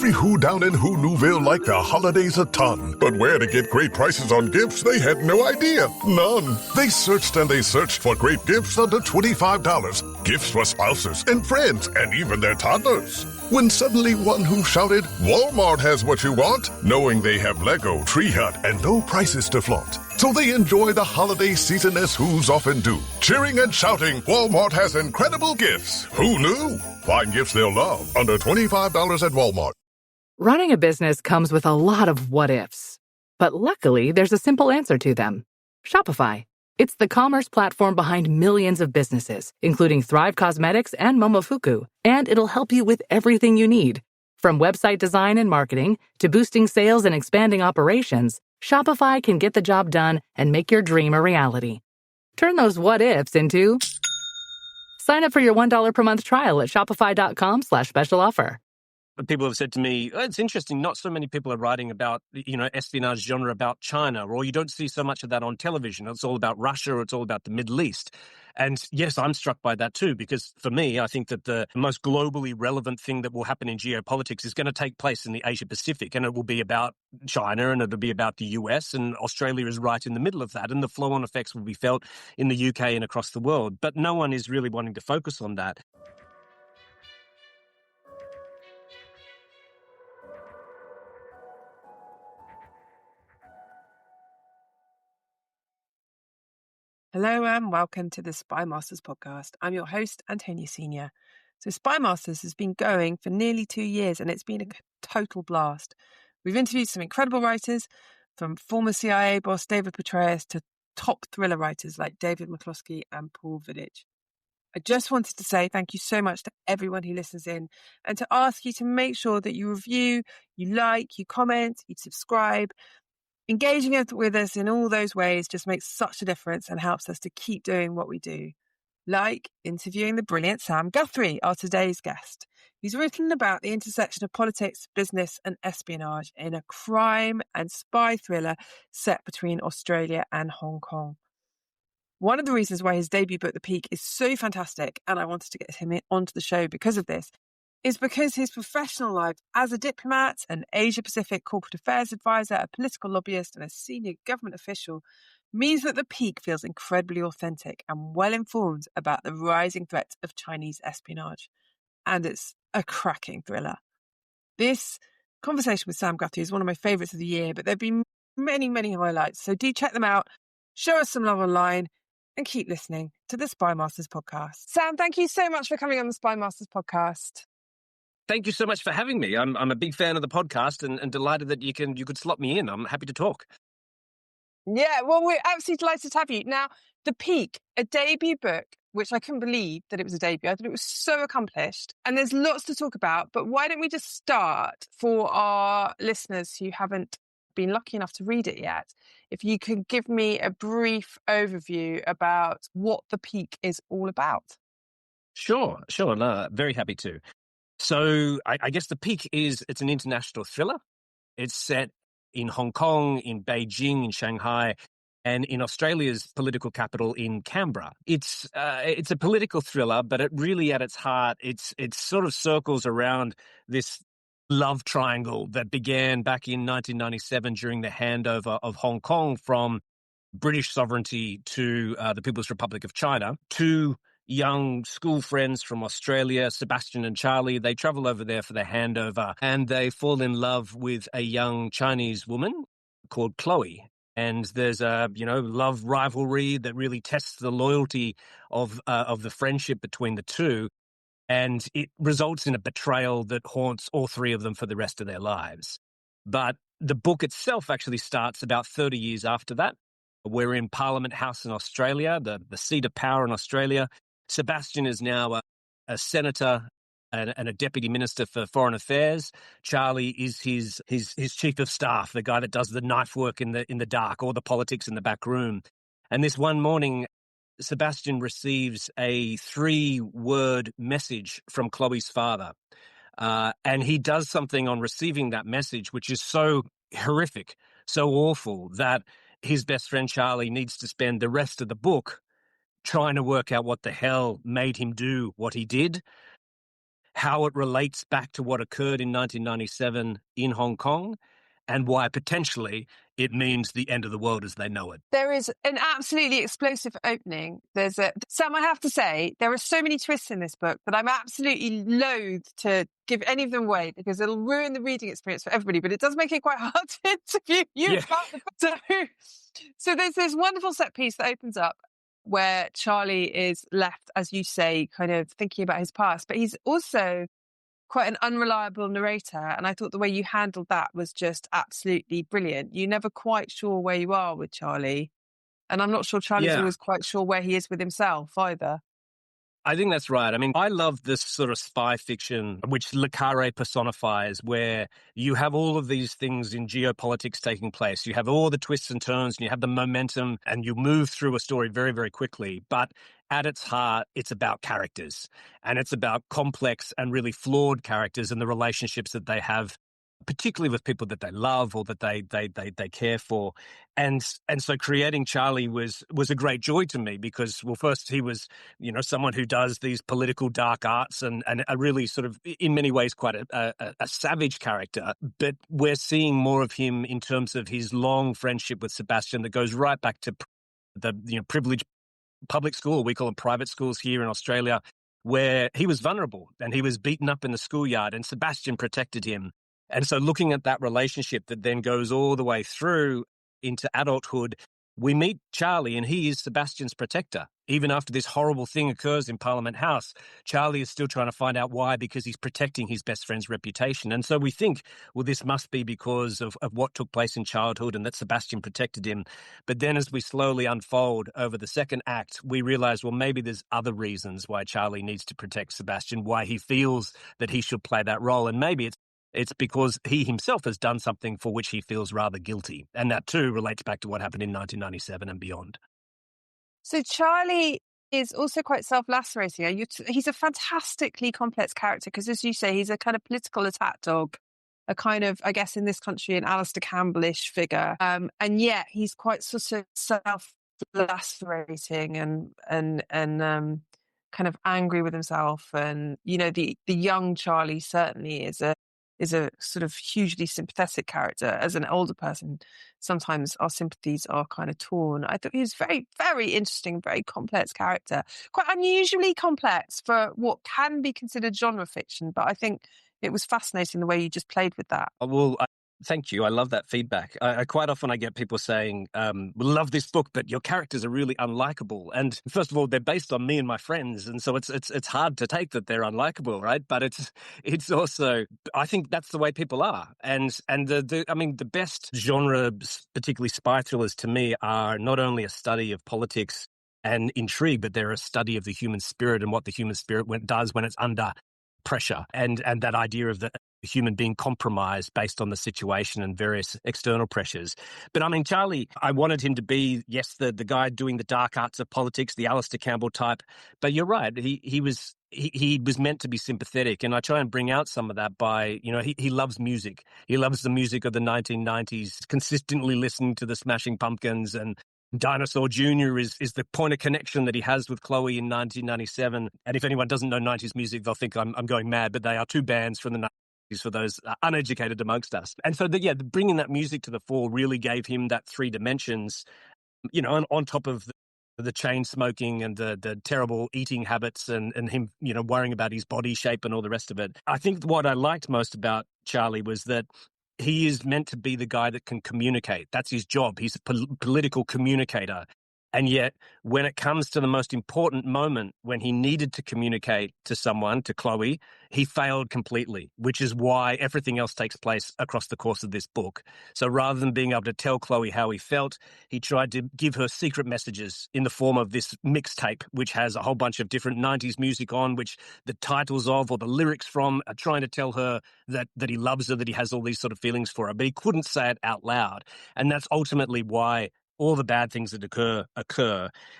Every who down in Who Newville liked the holidays a ton. But where to get great prices on gifts, they had no idea. None. They searched and they searched for great gifts under $25. Gifts for spouses and friends and even their toddlers. When suddenly one who shouted, Walmart has what you want, knowing they have Lego, Tree Hut, and no prices to flaunt. So they enjoy the holiday season as who's often do. Cheering and shouting, Walmart has incredible gifts. Who knew? Find gifts they'll love under $25 at Walmart. Running a business comes with a lot of what-ifs. But luckily, there's a simple answer to them. Shopify. It's the commerce platform behind millions of businesses, including Thrive Cosmetics and Momofuku, and it'll help you with everything you need. From website design and marketing to boosting sales and expanding operations, Shopify can get the job done and make your dream a reality. Turn those what-ifs into... Sign up for your $1 per month trial at shopify.com/special offer. People have said to me, oh, it's interesting, not so many people are writing about, espionage genre about China, or you don't see so much of that on television. It's all about Russia, or it's all about the Middle East. And yes, I'm struck by that too, because for me, I think that the most globally relevant thing that will happen in geopolitics is going to take place in the Asia-Pacific, and it will be about China, and it'll be about the US, and Australia is right in the middle of that, and the flow-on effects will be felt in the UK and across the world. But no one is really wanting to focus on that. Hello and welcome to the Spy Masters podcast. I'm your host, Antonia Senior. So Spy Masters has been going for nearly 2 years and it's been a total blast. We've interviewed some incredible writers, from former CIA boss David Petraeus to top thriller writers like David McCloskey and Paul Vidic. I just wanted to say thank you so much to everyone who listens in, and to ask you to make sure that you review, you like, you comment, you subscribe. Engaging with us in all those ways just makes such a difference and helps us to keep doing what we do. Like interviewing the brilliant Sam Guthrie, our today's guest. He's written about the intersection of politics, business and espionage in a crime and spy thriller set between Australia and Hong Kong. One of the reasons why his debut book, The Peak, is so fantastic, and I wanted to get him onto the show because of this, is because his professional life as a diplomat, an Asia-Pacific corporate affairs advisor, a political lobbyist and a senior government official means that The Peak feels incredibly authentic and well-informed about the rising threat of Chinese espionage. And it's a cracking thriller. This conversation with Sam Guthrie is one of my favourites of the year, but there have been many, many highlights. So do check them out, show us some love online, and keep listening to the Spy Masters podcast. Sam, thank you so much for coming on the Spy Masters podcast. Thank you so much for having me. I'm a big fan of the podcast and delighted that you could slot me in. I'm happy to talk. Yeah, well, we're absolutely delighted to have you. Now, The Peak, a debut book, which I couldn't believe that it was a debut. I thought it was so accomplished. And there's lots to talk about, but why don't we just start for our listeners who haven't been lucky enough to read it yet? If you could give me a brief overview about what The Peak is all about. Sure. No, very happy to. So I guess The Peak it's an international thriller. It's set in Hong Kong, in Beijing, in Shanghai, and in Australia's political capital in Canberra. It's a political thriller, but it really at its heart, it sort of circles around this love triangle that began back in 1997 during the handover of Hong Kong from British sovereignty to the People's Republic of China. Two young school friends from Australia, Sebastian and Charlie, they travel over there for the handover and they fall in love with a young Chinese woman called Chloe. And there's a, love rivalry that really tests the loyalty of the friendship between the two. And it results in a betrayal that haunts all three of them for the rest of their lives. But the book itself actually starts about 30 years after that. We're in Parliament House in Australia, the seat of power in Australia. Sebastian is now a senator and a deputy minister for foreign affairs. Charlie is his chief of staff, the guy that does the knife work in the dark, or the politics in the back room. And this one morning, Sebastian receives a 3-word message from Chloe's father. And he does something on receiving that message, which is so horrific, so awful, that his best friend Charlie needs to spend the rest of the book trying to work out what the hell made him do what he did. how it relates back to what occurred in 1997 in Hong Kong, and why potentially it means the end of the world as they know it. There is an absolutely explosive opening. Sam, I have to say, there are so many twists in this book that I'm absolutely loath to give any of them away because it'll ruin the reading experience for everybody, but it does make it quite hard to interview you about the book. So there's this wonderful set piece that opens up where Charlie is left, as you say, kind of thinking about his past, but he's also quite an unreliable narrator. And I thought the way you handled that was just absolutely brilliant. You're never quite sure where you are with Charlie. And I'm not sure Charlie's always quite sure where he is with himself either. I think that's right. I mean, I love this sort of spy fiction, which Le Carré personifies, where you have all of these things in geopolitics taking place. You have all the twists and turns, and you have the momentum, and you move through a story very, very quickly. But at its heart, it's about characters, and it's about complex and really flawed characters and the relationships that they have, particularly with people that they love or that they care for. And so creating Charlie was a great joy to me because, well, first he was, someone who does these political dark arts and a really sort of, in many ways, quite a savage character. But we're seeing more of him in terms of his long friendship with Sebastian that goes right back to the privileged public school. We call them private schools here in Australia, where he was vulnerable and he was beaten up in the schoolyard and Sebastian protected him. And so looking at that relationship that then goes all the way through into adulthood, we meet Charlie and he is Sebastian's protector. Even after this horrible thing occurs in Parliament House, Charlie is still trying to find out why, because he's protecting his best friend's reputation. And so we think, well, this must be because of what took place in childhood and that Sebastian protected him. But then as we slowly unfold over the second act, we realize, well, maybe there's other reasons why Charlie needs to protect Sebastian, why he feels that he should play that role. And maybe it's because he himself has done something for which he feels rather guilty. And that too relates back to what happened in 1997 and beyond. So Charlie is also quite self-lacerating. He's a fantastically complex character because, as you say, he's a kind of political attack dog, a kind of, I guess, in this country, an Alistair Campbell-ish figure. And yet he's quite sort of self-lacerating and kind of angry with himself. And, the young Charlie certainly is a sort of hugely sympathetic character. As an older person, sometimes our sympathies are kind of torn. I thought he was very, very interesting, very complex character. Quite unusually complex for what can be considered genre fiction, but I think it was fascinating the way you just played with that. Well, thank you. I love that feedback. I quite often I get people saying, we love this book, but your characters are really unlikable. And first of all, they're based on me and my friends. And so it's hard to take that they're unlikable, right? But it's also, I think that's the way people are. And the best genre, particularly spy thrillers to me, are not only a study of politics and intrigue, but they're a study of the human spirit and what the human spirit does when it's under pressure, and that idea of the human being compromised based on the situation and various external pressures. But I mean, Charlie, I wanted him to be, yes, the guy doing the dark arts of politics, the Alistair Campbell type. But you're right, he was meant to be sympathetic, and I try and bring out some of that by, he loves music. He loves the music of the 1990s, consistently listening to the Smashing Pumpkins, and Dinosaur Jr. is the point of connection that he has with Chloe in 1997. And if anyone doesn't know 90s music, they'll think I'm going mad, but they are two bands from the 90s for those uneducated amongst us. And so, bringing that music to the fore really gave him that three dimensions, on top of the chain smoking and the terrible eating habits and him, worrying about his body shape and all the rest of it. I think what I liked most about Charlie was that he is meant to be the guy that can communicate. That's his job. He's a political communicator. And yet, when it comes to the most important moment, when he needed to communicate to someone, to Chloe, he failed completely, which is why everything else takes place across the course of this book. So rather than being able to tell Chloe how he felt, he tried to give her secret messages in the form of this mixtape, which has a whole bunch of different 90s music on, which the titles of or the lyrics from are trying to tell her that he loves her, that he has all these sort of feelings for her. But he couldn't say it out loud. And that's ultimately why all the bad things that occur.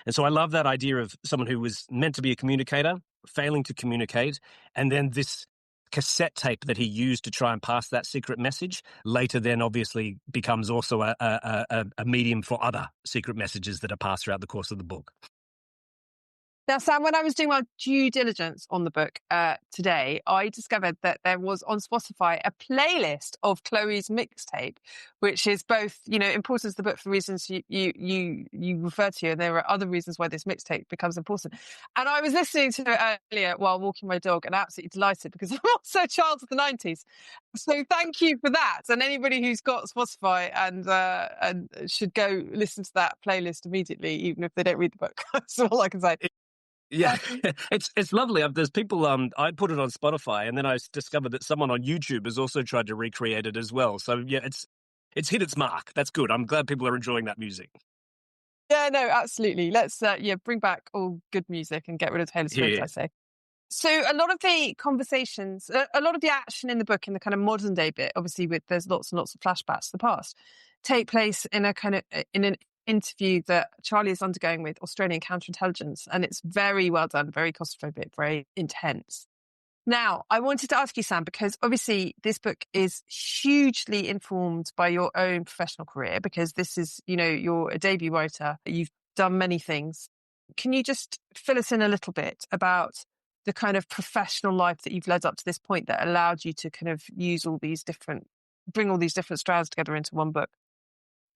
And so I love that idea of someone who was meant to be a communicator, failing to communicate, and then this cassette tape that he used to try and pass that secret message later then obviously becomes also a medium for other secret messages that are passed throughout the course of the book. Now, Sam, when I was doing my due diligence on the book today, I discovered that there was on Spotify a playlist of Chloe's mixtape, which is both, important to the book for reasons you refer to, and there are other reasons why this mixtape becomes important. And I was listening to it earlier while walking my dog and absolutely delighted because I'm also a child of the 90s. So thank you for that. And anybody who's got Spotify and should go listen to that playlist immediately, even if they don't read the book. That's all I can say. Yeah, it's lovely. There's people. I put it on Spotify, and then I discovered that someone on YouTube has also tried to recreate it as well. So yeah, it's hit its mark. That's good. I'm glad people are enjoying that music. Yeah, no, absolutely. Let's bring back all good music and get rid of Taylor Swift. Yeah. I say. So a lot of the conversations, a lot of the action in the book, in the kind of modern day bit, obviously there's lots and lots of flashbacks to the past, take place in an interview that Charlie is undergoing with Australian counterintelligence, and it's very well done, very claustrophobic, very intense. Now, I wanted to ask you, Sam, because obviously this book is hugely informed by your own professional career, because this is, you're a debut writer, you've done many things. Can you just fill us in a little bit about the kind of professional life that you've led up to this point that allowed you to kind of bring all these different strands together into one book?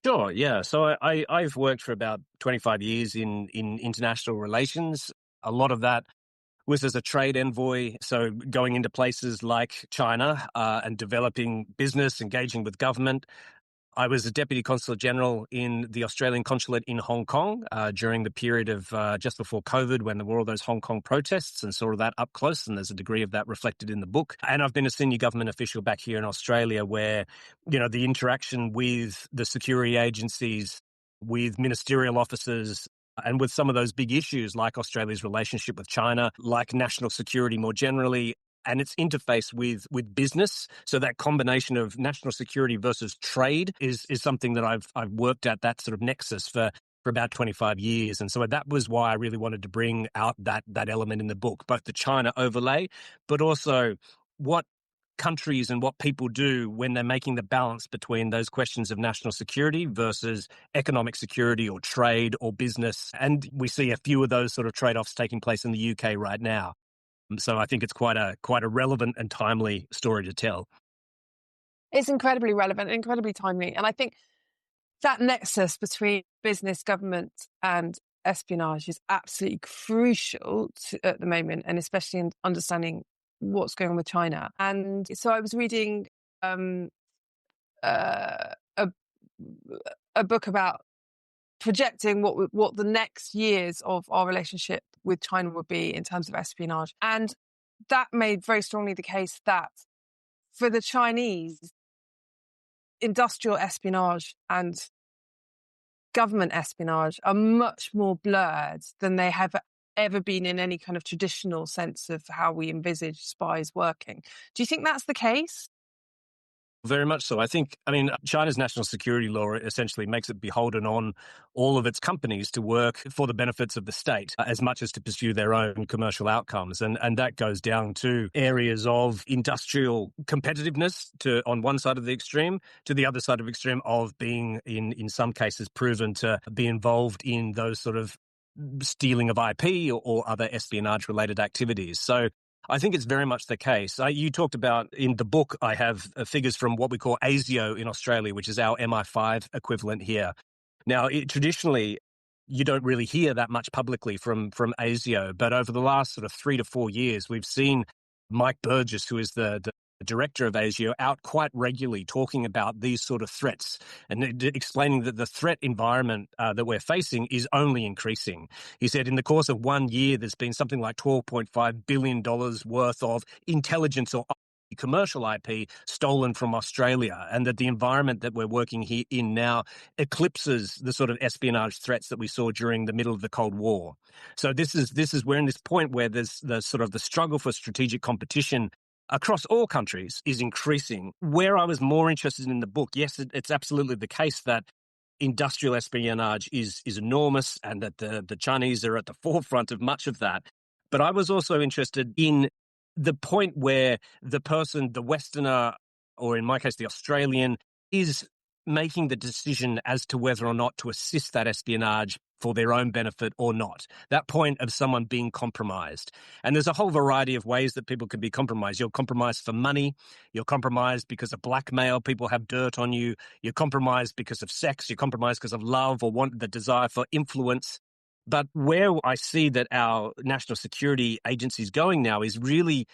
Sure, yeah. So I've worked for about 25 years in international relations. A lot of that was as a trade envoy, so going into places like China and developing business, engaging with government. I was a Deputy Consulate General in the Australian Consulate in Hong Kong during the period of just before COVID, when there were all those Hong Kong protests, and saw that up close, and there's a degree of that reflected in the book. And I've been a senior government official back here in Australia where, the interaction with the security agencies, with ministerial officers, and with some of those big issues like Australia's relationship with China, like national security more generally, and its interface with business. So that combination of national security versus trade is something that I've worked at, that sort of nexus for about 25 years. And so that was why I really wanted to bring out that element in the book, both the China overlay, but also what countries and what people do when they're making the balance between those questions of national security versus economic security or trade or business. And we see a few of those sort of trade-offs taking place in the UK right now. So I think it's quite a relevant and timely story to tell. It's incredibly relevant, incredibly timely. And I think that nexus between business, government and espionage is absolutely crucial at the moment, and especially in understanding what's going on with China. And so I was reading a book about projecting what the next years of our relationship with China would be in terms of espionage. And that made very strongly the case that for the Chinese, industrial espionage and government espionage are much more blurred than they have ever been in any kind of traditional sense of how we envisage spies working. Do you think that's the case? Very much so. I mean, China's national security law essentially makes it beholden on all of its companies to work for the benefits of the state as much as to pursue their own commercial outcomes. And that goes down to areas of industrial competitiveness on one side of the extreme, to the other side of the extreme of being, in some cases, proven to be involved in those sort of stealing of IP or other espionage-related activities. So I think it's very much the case. You talked about, in the book, I have figures from what we call ASIO in Australia, which is our MI5 equivalent here. Now, traditionally, you don't really hear that much publicly from ASIO, but over the last sort of 3 to 4 years, we've seen Mike Burgess, who is the director of ASIO, out quite regularly talking about these sort of threats and explaining that the threat environment that we're facing is only increasing. He said in the course of 1 year, there's been something like $12.5 billion worth of intelligence or commercial IP stolen from Australia, and that the environment that we're working here in now eclipses the sort of espionage threats that we saw during the middle of the Cold War. So we're in this point where there's the sort of the struggle for strategic competition across all countries is increasing. Where I was more interested in the book, yes, it's absolutely the case that industrial espionage is enormous and that the Chinese are at the forefront of much of that. But I was also interested in the point where the person, the Westerner, or in my case, the Australian, is making the decision as to whether or not to assist that espionage for their own benefit or not. That point of someone being compromised. And there's a whole variety of ways that people can be compromised. You're compromised for money. You're compromised because of blackmail. People have dirt on you. You're compromised because of sex. You're compromised because of love or want the desire for influence. But where I see that our national security agency is going now is really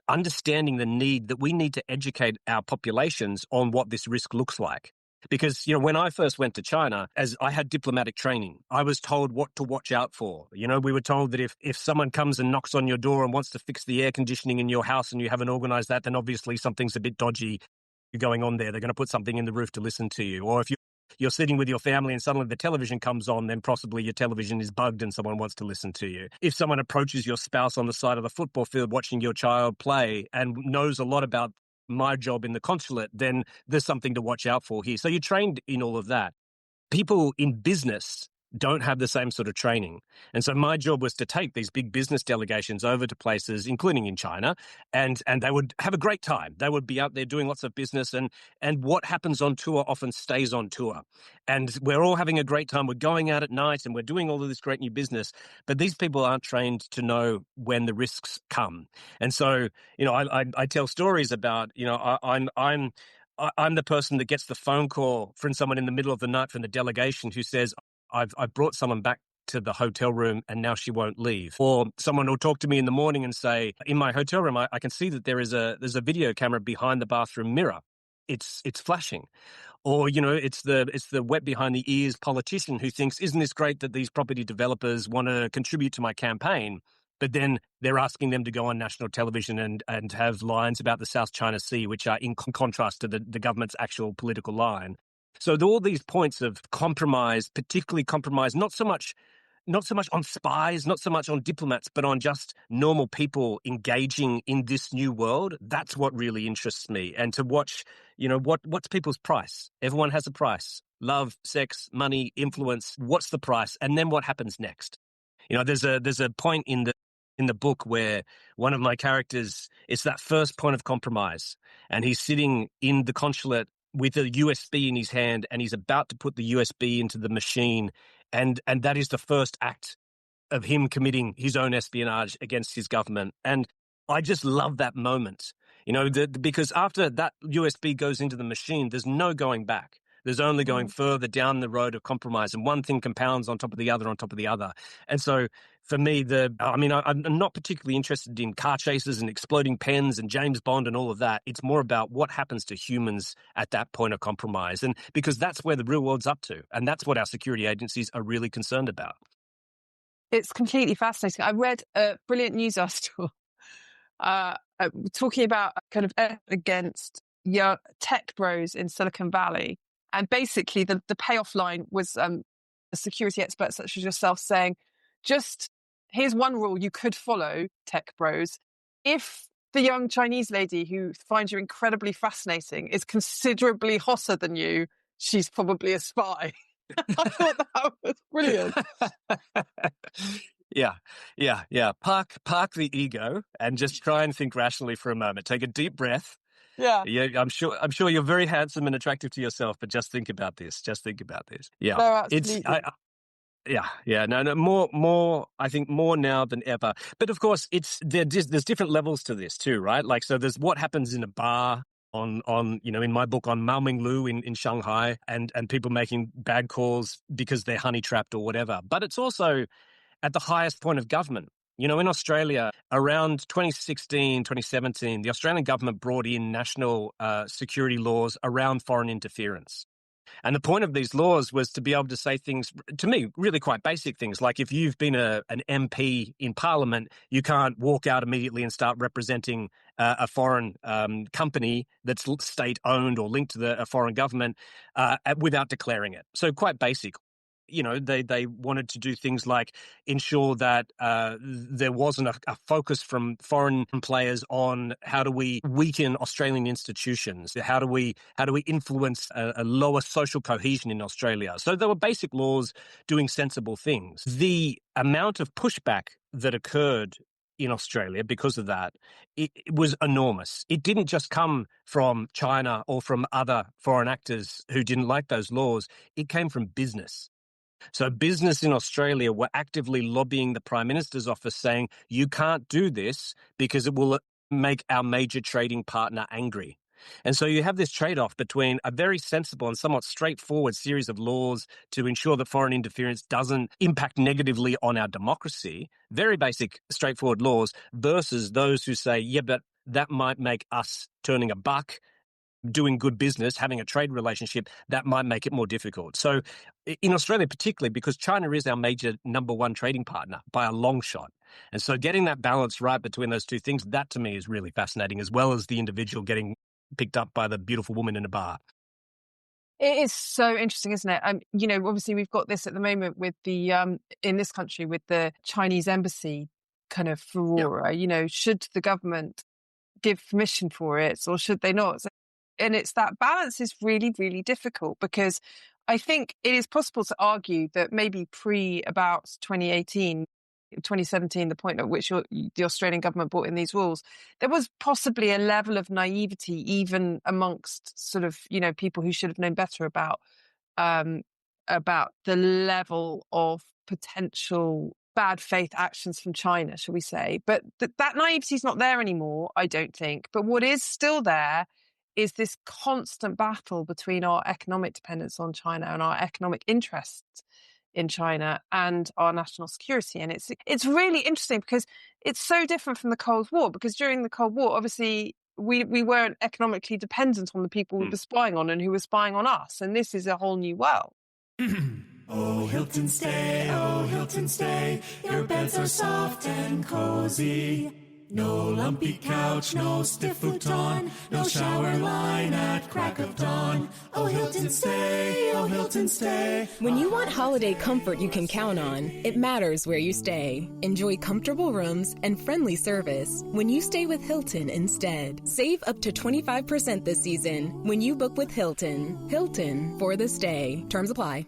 understanding the need that we need to educate our populations on what this risk looks like. Because, when I first went to China, as I had diplomatic training, I was told what to watch out for. We were told that if someone comes and knocks on your door and wants to fix the air conditioning in your house and you haven't organized that, then obviously something's a bit dodgy going on there. They're going to put something in the roof to listen to you. Or if you're sitting with your family and suddenly the television comes on, then possibly your television is bugged and someone wants to listen to you. If someone approaches your spouse on the side of the football field watching your child play and knows a lot about my job in the consulate, then there's something to watch out for here. So you're trained in all of that. People in business don't have the same sort of training. And so my job was to take these big business delegations over to places, including in China, and they would have a great time. They would be out there doing lots of business, and what happens on tour often stays on tour. And we're all having a great time. We're going out at night and we're doing all of this great new business, but these people aren't trained to know when the risks come. And so, I tell stories about, I'm the person that gets the phone call from someone in the middle of the night from the delegation who says, I've brought someone back to the hotel room and now she won't leave. Or someone will talk to me in the morning and say, in my hotel room, I can see that there's a video camera behind the bathroom mirror. It's flashing. Or, it's the wet behind the ears politician who thinks, isn't this great that these property developers want to contribute to my campaign? But then they're asking them to go on national television and have lines about the South China Sea, which are in contrast to the government's actual political line. So all these points of compromise, particularly compromise, not so much on spies, not so much on diplomats, but on just normal people engaging in this new world. That's what really interests me. And to watch, what's people's price? Everyone has a price. Love, sex, money, influence. What's the price? And then what happens next? There's a point in the book where one of my characters, it's that first point of compromise, and he's sitting in the consulate with a USB in his hand, and he's about to put the USB into the machine, and that is the first act of him committing his own espionage against his government. And I just love that moment, because after that USB goes into the machine, there's no going back. There's only going further down the road of compromise, and one thing compounds on top of the other, on top of the other. And so for me, I'm not particularly interested in car chases and exploding pens and James Bond and all of that. It's more about what happens to humans at that point of compromise. And because that's where the real world's up to. And that's what our security agencies are really concerned about. It's completely fascinating. I read a brilliant news article talking about kind of against young tech bros in Silicon Valley. And basically the payoff line was a security expert such as yourself saying, here's one rule you could follow, tech bros. If the young Chinese lady who finds you incredibly fascinating is considerably hotter than you, she's probably a spy. I thought that was brilliant. Yeah. Park the ego and just try and think rationally for a moment. Take a deep breath. Yeah. I'm sure you're very handsome and attractive to yourself, but just think about this. Yeah. No, absolutely. No, more, I think more now than ever. But of course, there's different levels to this too, right? Like, so there's what happens in a bar on in my book on Maominglu in Shanghai, and people making bad calls because they're honey trapped or whatever. But it's also at the highest point of government. In Australia, around 2016, 2017, the Australian government brought in national security laws around foreign interference. And the point of these laws was to be able to say things, to me, really quite basic things, like if you've been an MP in Parliament, you can't walk out immediately and start representing a foreign company that's state-owned or linked to a foreign government without declaring it. So quite basic. They wanted to do things like ensure that there wasn't a focus from foreign players on how do we weaken Australian institutions, how do we influence a lower social cohesion in Australia. So there were basic laws doing sensible things. The amount of pushback that occurred in Australia because of that, it was enormous. It didn't just come from China or from other foreign actors who didn't like those laws. It came from business. So business in Australia were actively lobbying the Prime Minister's office saying, you can't do this because it will make our major trading partner angry. And so you have this trade-off between a very sensible and somewhat straightforward series of laws to ensure that foreign interference doesn't impact negatively on our democracy, very basic, straightforward laws, versus those who say, yeah, but that might make us turning a buck, doing good business, having a trade relationship, that might make it more difficult. So in Australia, particularly because China is our major number one trading partner by a long shot. And so getting that balance right between those two things, that to me is really fascinating, as well as the individual getting picked up by the beautiful woman in a bar. It is so interesting, isn't it? Obviously we've got this at the moment with the in this country with the Chinese embassy kind of furore. Should the government give permission for it or should they not? And it's that balance is really, really difficult because I think it is possible to argue that maybe about 2018, 2017, the point at which the Australian government brought in these rules, there was possibly a level of naivety even amongst sort of, people who should have known better about the level of potential bad faith actions from China, shall we say. But that naivety is not there anymore, I don't think. But what is still there is this constant battle between our economic dependence on China and our economic interests in China and our national security. And it's really interesting because it's so different from the Cold War, because during the Cold War, obviously, we weren't economically dependent on the people we were spying on and who were spying on us. And this is a whole new world. Oh, Hilton stay, your beds are soft and cozy. No lumpy couch, no stiff futon, no shower line at crack of dawn. Oh, Hilton stay. When you want holiday comfort you can count on, it matters where you stay. Enjoy comfortable rooms and friendly service when you stay with Hilton instead. Save up to 25% this season when you book with Hilton. Hilton for the stay. Terms apply.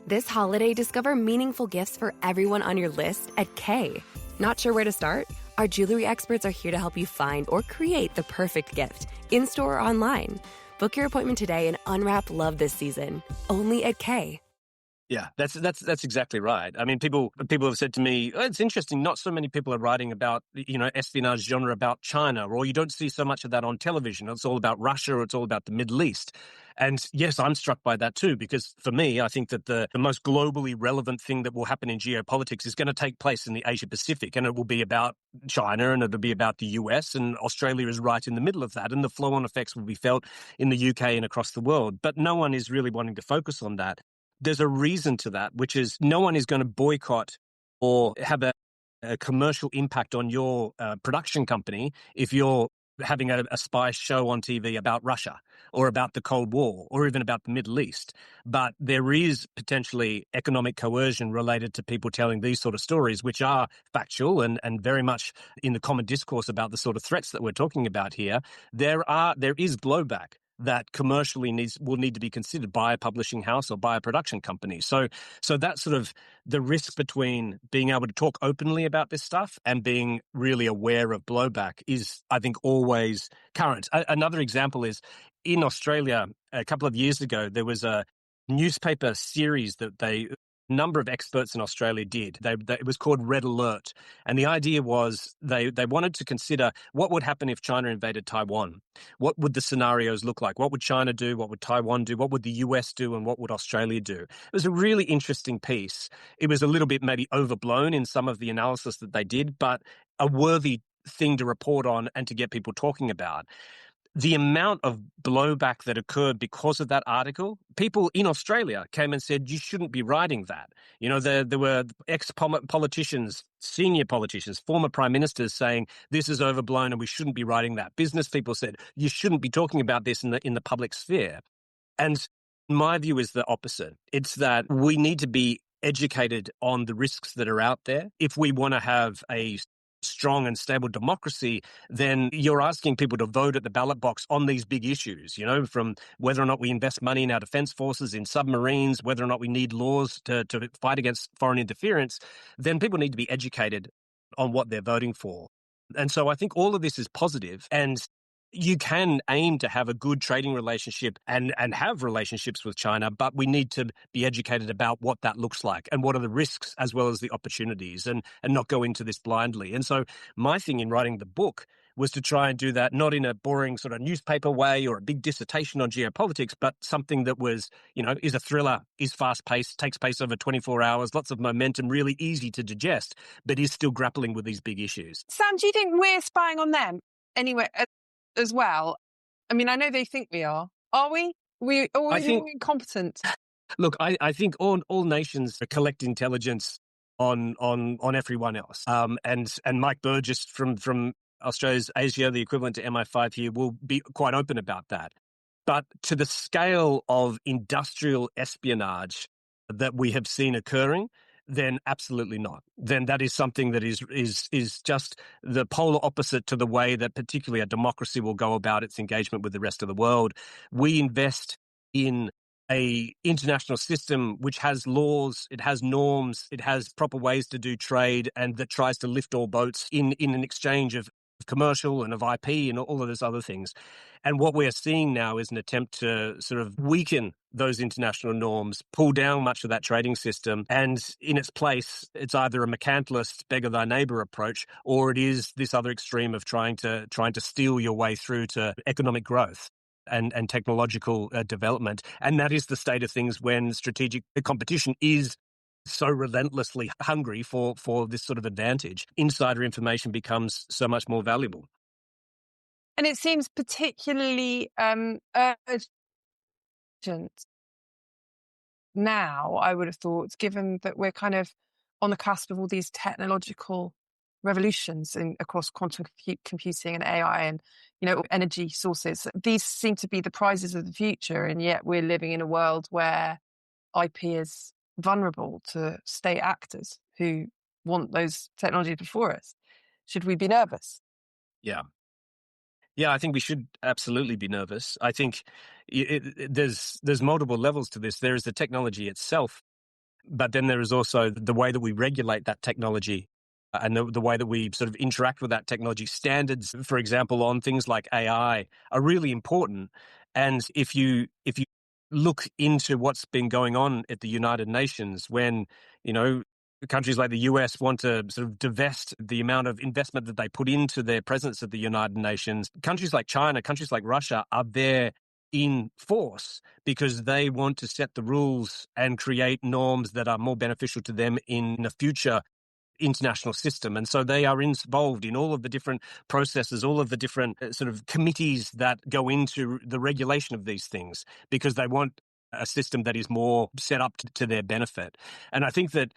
This holiday, discover meaningful gifts for everyone on your list at Kay. Not sure where to start? Our jewelry experts are here to help you find or create the perfect gift, in-store or online. Book your appointment today and unwrap love this season, only at Kay. Yeah, that's exactly right. I mean, people have said to me, oh, it's interesting, not so many people are writing about, espionage genre about China, or you don't see so much of that on television. It's all about Russia, or it's all about the Middle East. And yes, I'm struck by that too, because for me, I think that the most globally relevant thing that will happen in geopolitics is going to take place in the Asia Pacific, and it will be about China, and it'll be about the US, and Australia is right in the middle of that, and the flow-on effects will be felt in the UK and across the world. But no one is really wanting to focus on that. There's a reason to that, which is no one is going to boycott or have a commercial impact on your production company if you're having a spy show on TV about Russia or about the Cold War or even about the Middle East. But there is potentially economic coercion related to people telling these sort of stories, which are factual and very much in the common discourse about the sort of threats that we're talking about here. There is blowback that commercially will need to be considered by a publishing house or by a production company. So that's sort of the risk between being able to talk openly about this stuff and being really aware of blowback is, I think, always current. Another example is in Australia, a couple of years ago, there was a newspaper series that a number of experts in Australia did. It was called Red Alert. And the idea was they wanted to consider what would happen if China invaded Taiwan. What would the scenarios look like? What would China do? What would Taiwan do? What would the US do? And what would Australia do? It was a really interesting piece. It was a little bit maybe overblown in some of the analysis that they did, but a worthy thing to report on and to get people talking about. The amount of blowback that occurred because of that article, people in Australia came and said, you shouldn't be writing that. There were ex-politicians, senior politicians, former prime ministers saying this is overblown and we shouldn't be writing that. Business people said, you shouldn't be talking about this in the public sphere. And my view is the opposite. It's that we need to be educated on the risks that are out there. If we want to have a strong and stable democracy, then you're asking people to vote at the ballot box on these big issues, from whether or not we invest money in our defense forces, in submarines, whether or not we need laws to fight against foreign interference, then people need to be educated on what they're voting for. And so I think all of this is positive. And you can aim to have a good trading relationship and have relationships with China, but we need to be educated about what that looks like and what are the risks as well as the opportunities, and not go into this blindly. And so my thing in writing the book was to try and do that not in a boring sort of newspaper way or a big dissertation on geopolitics, but something that was, is a thriller, is fast-paced, takes place over 24 hours, lots of momentum, really easy to digest, but is still grappling with these big issues. Sam, do you think we're spying on them anyway as well? I mean, I know they think we are. Are we? Are we incompetent? Look, I think all nations collect intelligence on everyone else. And Mike Burgess from Australia's ASIO, the equivalent to MI5 here, will be quite open about that. But to the scale of industrial espionage that we have seen occurring, then absolutely not. Then that is something that is just the polar opposite to the way that particularly a democracy will go about its engagement with the rest of the world. We invest in a international system which has laws, it has norms, it has proper ways to do trade, and that tries to lift all boats in an exchange of commercial and of IP and all of those other things. And what we're seeing now is an attempt to sort of weaken those international norms, pull down much of that trading system, and in its place, it's either a mercantilist beggar thy neighbor approach, or it is this other extreme of trying to steal your way through to economic growth and technological development. And that is the state of things when strategic competition is so relentlessly hungry for this sort of advantage. Insider information becomes so much more valuable. And it seems particularly urgent now, I would have thought, given that we're kind of on the cusp of all these technological revolutions across quantum computing and AI and, energy sources. These seem to be the prizes of the future, and yet we're living in a world where IP is vulnerable to state actors who want those technologies before us. Should we be nervous? Yeah, I think we should absolutely be nervous. I think there's multiple levels to this. There is the technology itself, but then there is also the way that we regulate that technology and the way that we sort of interact with that technology. Standards, for example, on things like AI are really important. And if you look into what's been going on at the United Nations, when, countries like the US want to sort of divest the amount of investment that they put into their presence at the United Nations, countries like China, countries like Russia are there in force because they want to set the rules and create norms that are more beneficial to them in the future international system. And so they are involved in all of the different processes, all of the different sort of committees that go into the regulation of these things, because they want a system that is more set up to their benefit. And I think that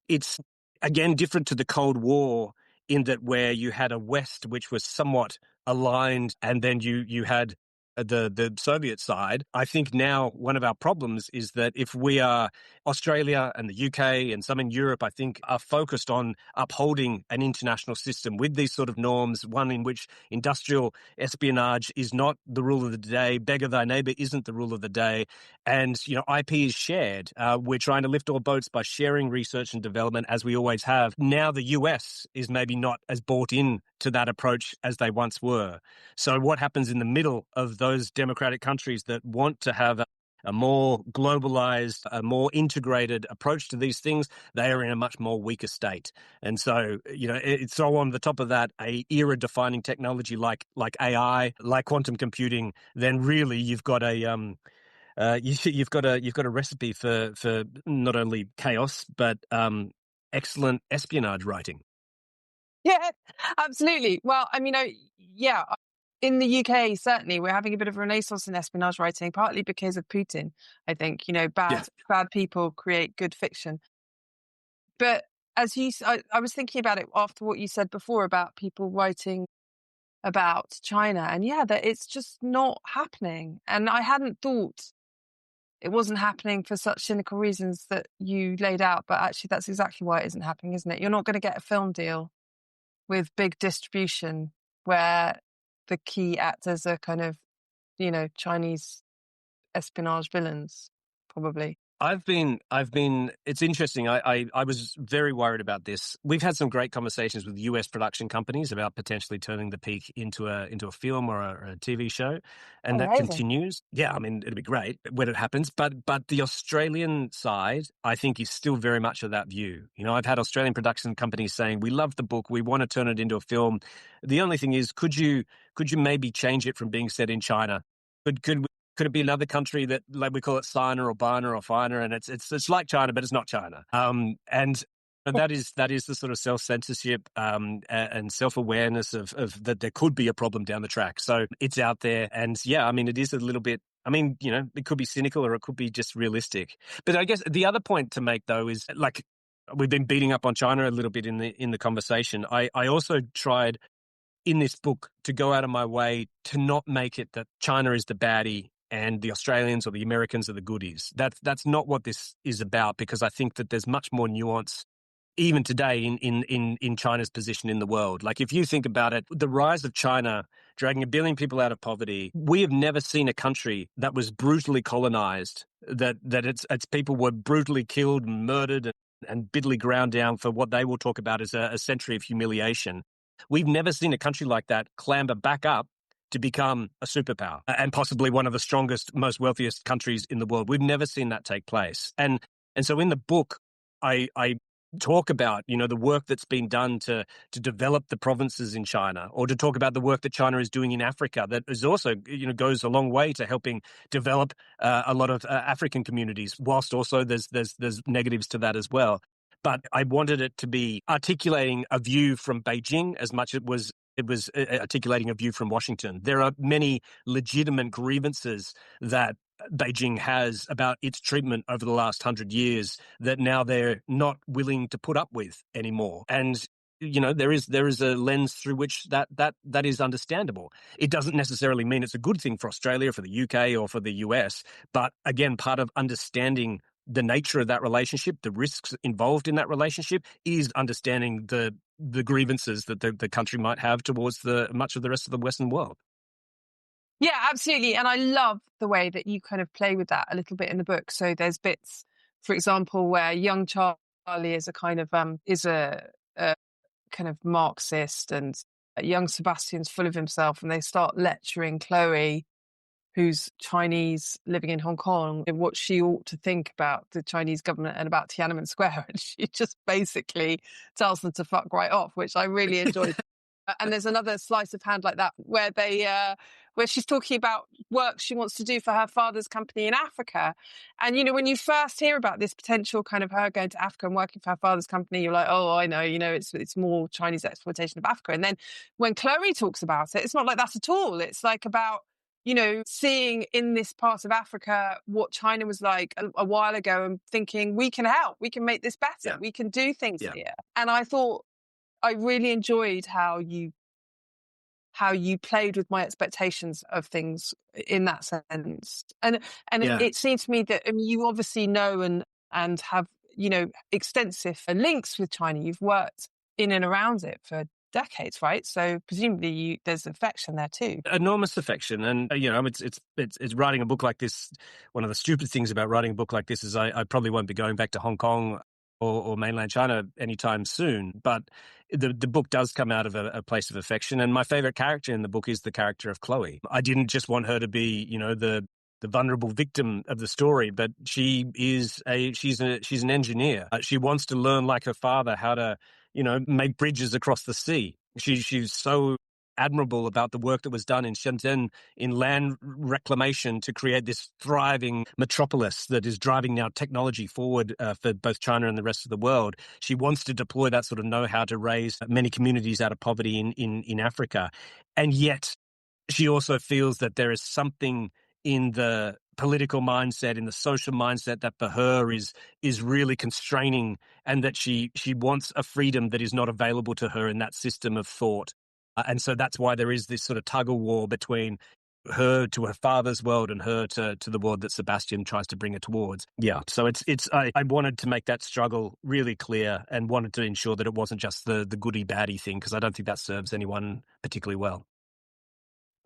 it's, again, different to the Cold War in that where you had a West which was somewhat aligned, and then you had the Soviet side. I think now one of our problems is that if we are Australia and the UK and some in Europe, I think, are focused on upholding an international system with these sort of norms, one in which industrial espionage is not the rule of the day, beggar thy neighbor isn't the rule of the day, and IP is shared. We're trying to lift all boats by sharing research and development, as we always have. Now the US is maybe not as bought in to that approach as they once were. So what happens in the middle of those democratic countries that want to have a more globalized, a more integrated approach to these things, they are in a much more weaker state. And so, throw on the top of that a era-defining technology like AI, like quantum computing, then really you've got a you've got a recipe for not only chaos but excellent espionage writing. Yeah, absolutely. Well, I mean, in the UK, certainly, we're having a bit of a renaissance in espionage writing, partly because of Putin, I think. Bad people create good fiction. But I was thinking about it after what you said before about people writing about China, and that it's just not happening. And I hadn't thought it wasn't happening for such cynical reasons that you laid out, but actually that's exactly why it isn't happening, isn't it? You're not going to get a film deal with big distribution where the key actors are kind of, Chinese espionage villains, probably. It's interesting. I was very worried about this. We've had some great conversations with US production companies about potentially turning the peak into a film or a TV show. And that Amazing. continues. Yeah, I mean, it'd be great when it happens. But the Australian side, I think, is still very much of that view. You know, I've had Australian production companies saying, we love the book, we want to turn it into a film. The only thing is, could you maybe change it from being set in China? Could it be another country that, like, we call it Sina or Bina or Fina, and it's like China, but it's not China. And that is the sort of self-censorship and self-awareness of that there could be a problem down the track. So it's out there, and yeah, I mean, it is a little bit. I mean, you know, it could be cynical or it could be just realistic. But I guess the other point to make, though, is, like, we've been beating up on China a little bit in the conversation. I also tried in this book to go out of my way to not make it that China is the baddie and the Australians or the Americans are the goodies. That's not what this is about, because I think that there's much more nuance even today in China's position in the world. Like, if you think about it, the rise of China dragging 1 billion people out of poverty, we have never seen a country that was brutally colonized, that its people were brutally killed and murdered and bitterly ground down for what they will talk about as a century of humiliation. We've never seen a country like that clamber back up to become a superpower and possibly one of the strongest, most wealthiest countries in the world. We've never seen that take place. And so in the book, I talk about, you know, the work that's been done to develop the provinces in China, or to talk about the work that China is doing in Africa that is also, you know, goes a long way to helping develop a lot of African communities, whilst also there's negatives to that as well. But I wanted it to be articulating a view from Beijing as much as it was articulating a view from Washington. There are many legitimate grievances that Beijing has about its treatment over the last 100 years that now they're not willing to put up with anymore. And, you know, there is a lens through which that is understandable. It doesn't necessarily mean it's a good thing for Australia, for the UK, or for the US. But again, part of understanding the nature of that relationship, the risks involved in that relationship, is understanding the grievances that the country might have towards much of the rest of the Western world. Yeah, absolutely. And I love the way that you kind of play with that a little bit in the book. So there's bits, for example, where young Charlie is a kind of kind of Marxist, and young Sebastian's full of himself, and they start lecturing Chloe, who's Chinese living in Hong Kong, and what she ought to think about the Chinese government and about Tiananmen Square. And she just basically tells them to fuck right off, which I really enjoyed. And there's another sleight of hand like that where where she's talking about work she wants to do for her father's company in Africa. And, you know, when you first hear about this potential kind of her going to Africa and working for her father's company, you're like, oh, I know, you know, it's more Chinese exploitation of Africa. And then when Chloe talks about it, it's not like that at all. It's like about, you know, seeing in this part of Africa what China was like a while ago and thinking, we can help, we can make this better, we can do things here. And I thought I really enjoyed how you played with my expectations of things in that sense. And it seems to me that, I mean, you obviously know and have, you know, extensive links with China. You've worked in and around it for decades, right? So presumably there's affection there too. Enormous affection. And, you know, it's writing a book like this. One of the stupid things about writing a book like this is I probably won't be going back to Hong Kong or mainland China anytime soon. But the book does come out of a place of affection. And my favorite character in the book is the character of Chloe. I didn't just want her to be, you know, the vulnerable victim of the story, but she's an engineer. She wants to learn, like her father, how to, you know, make bridges across the sea. She's so admirable about the work that was done in Shenzhen in land reclamation to create this thriving metropolis that is driving now technology forward for both China and the rest of the world. She wants to deploy that sort of know-how to raise many communities out of poverty in Africa. And yet she also feels that there is something in the political mindset, in the social mindset, that for her is really constraining, and that she wants a freedom that is not available to her in that system of thought. And so that's why there is this sort of tug of war between her to her father's world and her to the world that Sebastian tries to bring her towards. Yeah. So I wanted to make that struggle really clear and wanted to ensure that it wasn't just the goody baddie thing, because I don't think that serves anyone particularly well.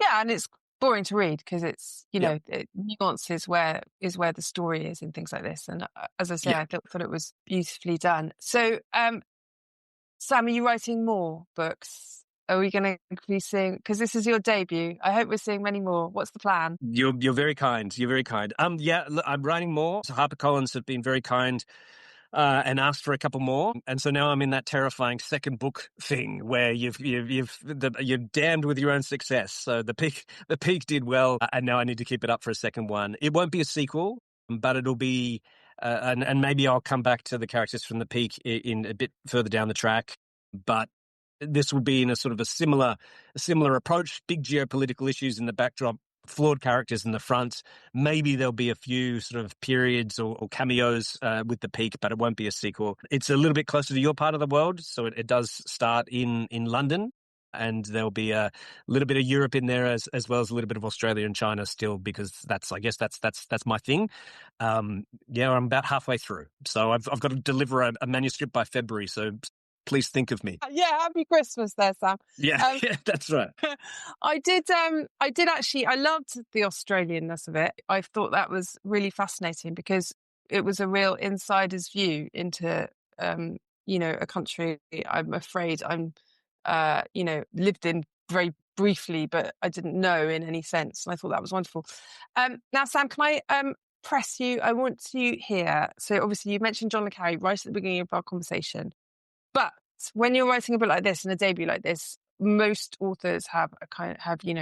Yeah, and it's boring to read because it's, nuance is where the story is and things like this. And as I say, I thought it was beautifully done. So, Sam, are you writing more books? Are we going to be seeing, because this is your debut, I hope we're seeing many more. What's the plan? You're very kind. You're very kind. Look, I'm writing more. So HarperCollins have been very kind and asked for a couple more. And so now I'm in that terrifying second book thing where you're damned with your own success. So the peak did well, and now I need to keep it up for a second one. It won't be a sequel, but it'll be, and maybe I'll come back to the characters from the peak in a bit further down the track. But this will be in a sort of a similar approach, big geopolitical issues in the backdrop, flawed characters in the front. Maybe there'll be a few sort of periods or cameos with the peak, but it won't be a sequel. It's a little bit closer to your part of the world, so it does start in London, and there'll be a little bit of Europe in there as well as a little bit of Australia and China still, because that's my thing. I'm about halfway through, so I've got to deliver a manuscript by February. So please think of me. Yeah, happy Christmas there, Sam. Yeah, that's right. I did actually, I loved the Australianness of it. I thought that was really fascinating because it was a real insider's view into, a country I'm afraid lived in very briefly, but I didn't know in any sense. And I thought that was wonderful. Now, Sam, can I press you? I want to hear, so obviously you mentioned John le Carré right at the beginning of our conversation. But when you're writing a book like this and a debut like this, most authors have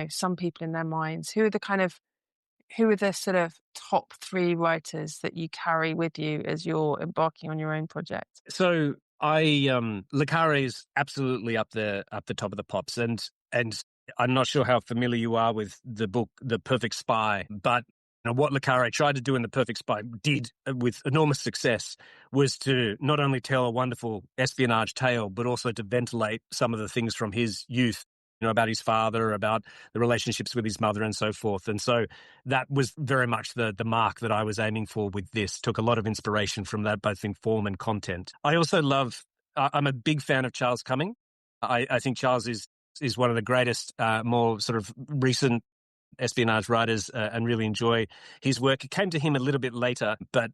some people in their minds. Who are the sort of top three writers that you carry with you as you're embarking on your own project? So le Carré is absolutely up the top of the pops, and I'm not sure how familiar you are with the book The Perfect Spy, but what le Carré tried to do in The Perfect Spy, did with enormous success, was to not only tell a wonderful espionage tale, but also to ventilate some of the things from his youth, about his father, about the relationships with his mother and so forth. And so that was very much the mark that I was aiming for with this. Took a lot of inspiration from that, both in form and content. I also I'm a big fan of Charles Cumming. I think Charles is one of the greatest, more sort of recent espionage writers, and really enjoy his work. It came to him a little bit later, but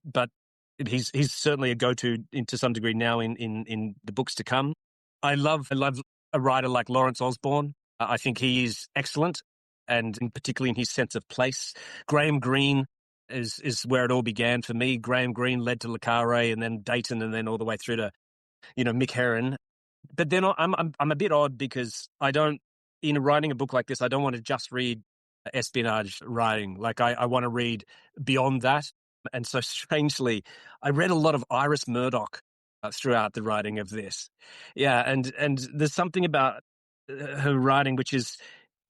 he's certainly a go-to to some degree now in the books to come. I love a writer like Lawrence Osborne. I think he is excellent, and particularly in his sense of place. Graham Greene is where it all began for me. Graham Greene led to le Carré, and then Dayton, and then all the way through to Mick Herron. But then I'm a bit odd because in writing a book like this, I don't want to just read espionage writing. Like I want to read beyond that. And so strangely, I read a lot of Iris Murdoch throughout the writing of this. Yeah, and there's something about her writing which is,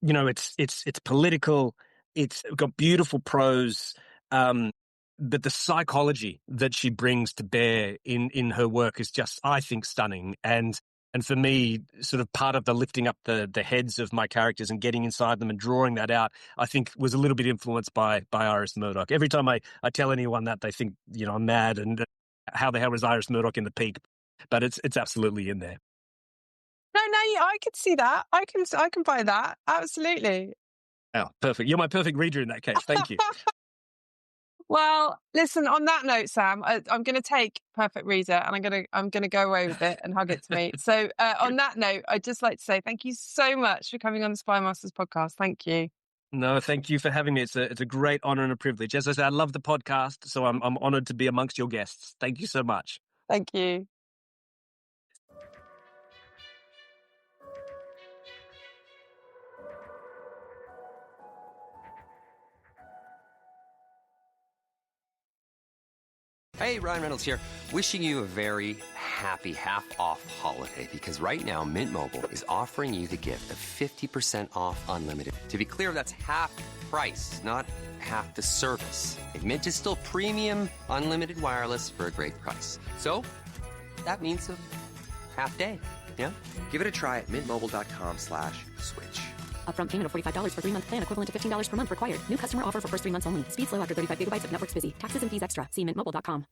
it's political, it's got beautiful prose, but the psychology that she brings to bear in her work is just, I think, stunning. And for me, sort of part of the lifting up the heads of my characters and getting inside them and drawing that out, I think was a little bit influenced by Iris Murdoch. Every time I tell anyone that, they think, I'm mad and how the hell is Iris Murdoch in the peak? But it's absolutely in there. No, I could see that. I can buy that. Absolutely. Oh, perfect. You're my perfect reader in that case. Thank you. Well, listen, on that note, Sam, I'm going to take Perfect Reader and I'm going to go away with it and hug it to me. So on that note, I'd just like to say thank you so much for coming on the Spy Masters podcast. Thank you. No, thank you for having me. It's a great honor and a privilege. As I said, I love the podcast, so I'm honored to be amongst your guests. Thank you so much. Thank you. Hey, Ryan Reynolds here, wishing you a very happy half-off holiday, because right now Mint Mobile is offering you the gift of 50% off unlimited. To be clear, that's half price, not half the service. And Mint is still premium unlimited wireless for a great price. So that means a half day, yeah? Give it a try at mintmobile.com/switch. Upfront payment of $45 for 3-month plan, equivalent to $15 per month required. New customer offer for first 3 months only. Speed slow after 35 gigabytes if network's busy. Taxes and fees extra. See mintmobile.com.